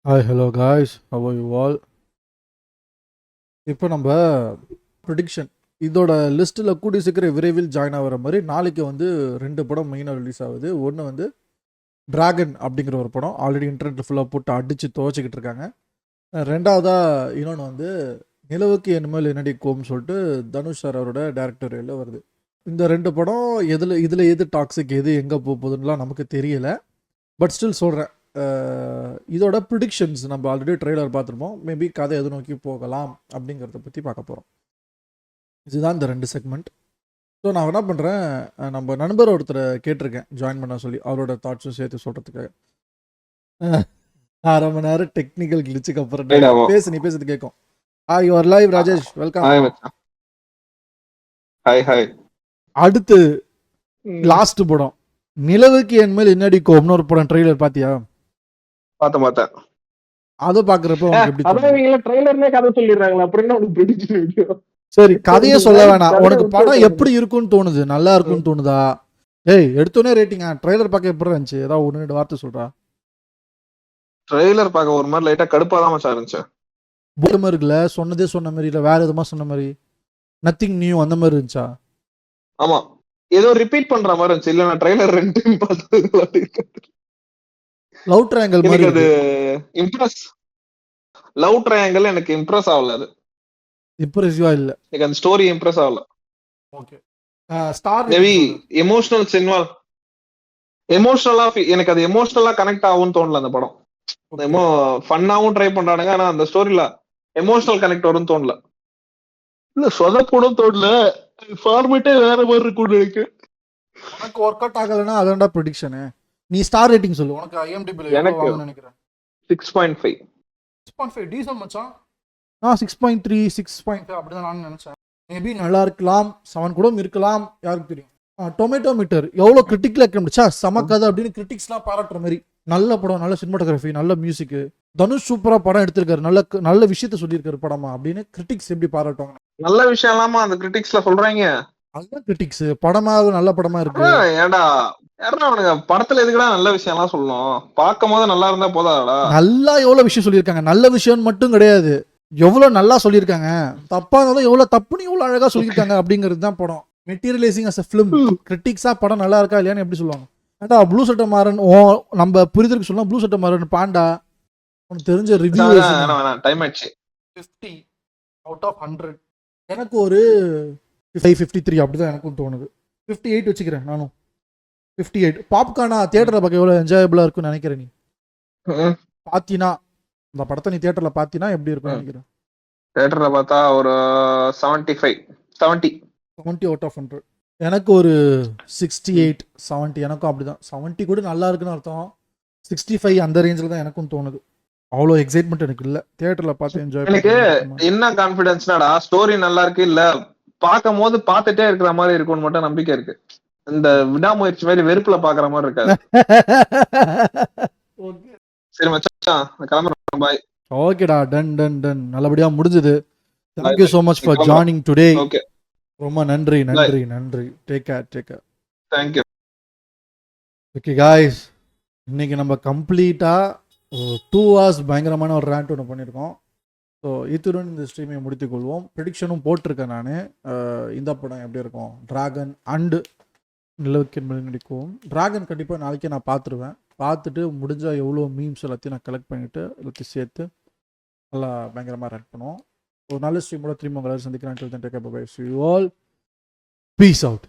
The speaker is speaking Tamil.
Hi hello guys how you all. இப்போ நம்ம ப்ரிடிக்ஷன் இதோட லிஸ்ட்டில் கூடி சீக்கிரம் விரைவில் ஜாயின் ஆகிற மாதிரி நாளைக்கு வந்து 2 படம் மெயினாக ரிலீஸ் ஆகுது. ஒன்று வந்து டிராகன் அப்படிங்கிற ஒரு படம் ஆல்ரெடி இன்டர்நெட் ஃபுல்லாக போட்டு அடித்து துவச்சிக்கிட்டு இருக்காங்க. ரெண்டாவதாக இன்னொன்று வந்து நிலவுக்கு இனிமேல் என்னடி கோம்னு சொல்லிட்டு தனுஷ் சார் அவரோட டேரக்டரியில் வருது. இந்த 2 படம் இதில் எது டாக்ஸிக் எது எங்கே போகுதுன்னெலாம் நமக்கு தெரியலை. பட் ஸ்டில் சொல்கிறேன், இதோட ப்ரிடிக்ஷன்ஸ் நம்ம ஆல்ரெடி ட்ரெய்லர் பார்த்துருப்போம். மேபி கதை எது நோக்கி போகலாம் அப்படிங்கிறத பற்றி பார்க்க போகிறோம். இதுதான் இந்த 2 செக்மெண்ட். ஸோ நான் என்ன பண்ணுறேன், நம்ம நண்பர் ஒருத்தரை கேட்டிருக்கேன் ஜாயின் பண்ண சொல்லி, அவரோட தாட்ஸும் சேர்த்து சொல்கிறதுக்காக. 1/2 மணி நேரம் டெக்னிக்கல் கிளிச்சுக்கு அப்புறம் நீ பேசுறது கேட்கும். Hi your live Rajesh, welcome. அடுத்து லாஸ்ட் படம் நிலவுக்கு என் மேல் என்னடி கோம்னு ஒரு படம் ட்ரெய்லர் பாத்தியா? பார்த்தேன். அத பாக்குறப்ப உனக்கு எப்படி தோணுது? அதான் ட்ரெய்லர்லயே கதை சொல்லிடுறாங்களா, அப்புறம் என்ன உனக்கு பிடிச்சிருக்கு வீடியோ? சரி, கதையே சொல்ல வேணாம், உனக்கு படம் எப்படி இருக்குன்னு தோணுது? நல்லா இருக்குன்னு தோணுதா? ஏய், எடுத்தோனே ரேட்டிங்கா? ட்ரெய்லர் பார்க்க எப்படி இருந்துச்சு? ஏதாவது ஒன்னு ரெண்டு வார்த்தை சொல்றா. ட்ரெய்லர் பார்க்க ஒரு மாதிரி லைட்டா கடுப்பா தான் மச்சான் இருந்துச்சு. போலமா இருக்குல, சொன்னதே சொன்ன மாதிரி இல்ல, வேற எதுமா சொன்ன மாதிரி, நத்திங் நியூ அந்த மாதிரி இருந்துச்சா? ஆமா, ஏதோ ரிப்பீட் பண்ற மாதிரி இருந்துச்சு. இல்ல நான் ட்ரெய்லர் 2 டைம் பார்த்தது. லவ் ட்ரையாங்கிள் மாதிரி அது இம்ப்ரெஸ். லவ் ட்ரையாங்கிள் எனக்கு இம்ப்ரெஸ் ஆகல. அது இம்ப்ரெசிவா இல்ல. எனக்கு அந்த ஸ்டோரி இம்ப்ரெஸ் ஆகல. Okay. Star maybe emotional cinema எமோஷனலா எனக்கு அது எமோஷனலா கனெக்ட் ஆகும்னு தோணல அந்த படம். ஃபன்னாவும் ட்ரை பண்றானுங்க, ஆனா அந்த ஸ்டோரியில எமோஷனல் கனெக்ட் வரும்னு தோணல. இல்ல சொதப்படும் தோணல, ஃபார்மேட்டே வேற மாதிரி இருக்கும். எனக்கு ஒர்க் அவுட் ஆகலன்னா அதான்டா ப்ரெடிக்ஷன். நீ ஸ்டார் ரேட்டிங் சொல்லு. உனக்கு IMDb ல எவ்வளவு வாங்குன்னு நினைக்கிறேன்? 6.5. 6.5 டீசன்ட் மச்சான். நான் 6.3 6.5 அப்படிதான் நான் நினைச்சேன். மேபி நல்லா இருக்கலாம், 7 கூட இருக்கலாம், யாருக்கு தெரியும். டொமேட்டோ மீட்டர் எவ்வளோ கிரிட்டிக்ல இருந்துச்சா, சமக்காது அப்படின்னு கிரிட்டிக்ஸ்லாம் பாராட்டுற மாதிரி. நல்ல படம், நல்ல சினிமாட்டோகிராஃபி, நல்ல மியூசிக், தனுஷ் சூப்பரா படம் எடுத்திருக்காரு, நல்ல விஷயத்த சொல்லியிருக்காரு படமா அப்படின்னு கிரிட்டிக்ஸ் எப்படி பாராட்டுவாங்க? நல்ல விஷயம் இல்லாம அந்த கிரிட்டிக்ஸ்ல சொல்றாங்க. அதுதான் கிரிட்டிக்ஸ். படமா நல்ல படமா இருக்கு. ஏடா அவனுங்க படத்துல எதுக்குடா நல்ல விஷயம் எல்லாம் சொல்லணும்? பார்க்கும் போது நல்லா இருந்தா போதாடா. நல்லா எவ்வளவு விஷயம் சொல்லியிருக்காங்க. நல்ல விஷயம் மட்டும் கிடையாது, எவ்வளவு நல்லா சொல்லியிருக்காங்க. தப்பா இருந்தாலும் எவ்வளவு தப்புன்னு எவ்வளவு அழகா சொல்லியிருக்காங்க அப்படிங்கிறது தான் படம். மெட்டீரியலைசிங் அஸ் எ ஃபிலிம். கிரிட்டிக்ஸா படம் நல்லா இருக்கா இல்லையான்னு எப்படி சொல்லுவாங்க? ஏண்டா ப்ளூ சட்டை மாறன், நம்ம புரிதலுக்கு சொல்லலாம். ப்ளூ சட்டை மாறன் பாண்டா, உனக்கு தெரிஞ்ச ரிவ்யூ டைம் ஆயிடுச்சு. 50 அவுட் ஆஃப் 100. எனக்கு ஒரு 53 அப்படிதான் எனக்கும் தோணுது. 58 வச்சுக்கிறேன் நானும். 58. பாப்கார்னா தியேட்டர்ல பார்க்க எவ்வளவு என்ஜாயபிளா இருக்கும்னு நினைக்கிறேன்? நீ பாத்தீனா இந்த படத்தை நீ தியேட்டர்ல பாத்தீனா எப்படி இருக்கும்னு நினைக்கிறேன்? தியேட்டர்ல பார்த்தா ஒரு 75 70 அவுட் ஆஃப் 100. எனக்கு ஒரு 68 70. எனக்கும் அப்படிதான். 70 கூட நல்லா இருக்குன்னு அர்த்தம். 65 அந்த ரேஞ்சில் தான் எனக்கும் தோணுது. அவ்வளோ எக்ஸைட்மெண்ட் எனக்கு இல்ல தியேட்டர்ல பார்த்து என்ஜாய். எனக்கு என்ன கான்ஃபிடன்ஸ்னாடா, ஸ்டோரி நல்லா இருக்கு, இல்ல பார்க்கும் போது பார்த்துட்டே இருக்கிற மாதிரி இருக்கும்னு மட்டும் நம்பிக்கை இருக்கு. இந்த விடாமுயற்சி மாதிரி வெறுப்புல பாக்குற மாதிரி இருக்காது. சரி மச்சான், கிளம்புறேன். பாய். ஓகேடா, டன் நல்லபடியா முடிஞ்சது. Thank you so much for joining today. Okay, ரொம்ப நன்றி. Take care. Thank you. Okay guys, இன்னைக்கு நம்ம கம்ப்ளீட்டா 2 hours பயங்கரமான ஒரு ரேண்ட் ஒன்று பண்ணியிருக்கோம். ஸோ இத்துடன் இந்த ஸ்ட்ரீமை முடித்துக்கொள்வோம். ப்ரெடிக்ஷனும் போட்டிருக்கேன் நான். இந்த படம் எப்படி இருக்கும், டிராகன் அண்டு நிலவுக்கு நடிக்கும். டிராகன் கண்டிப்பாக நாளைக்கே நான் பார்த்துருவேன். பார்த்துட்டு முடிஞ்சால் எவ்வளோ மீம்ஸ் எல்லாத்தையும் நான் கலெக்ட் பண்ணிவிட்டு எல்லாத்தையும் சேர்த்து நல்லா பயங்கரமாக ரன் பண்ணுவோம். ஒரு நல்ல ஸ்ட்ரீமோட திரும்ப உங்களால் சந்திக்கிறேன். Peace out.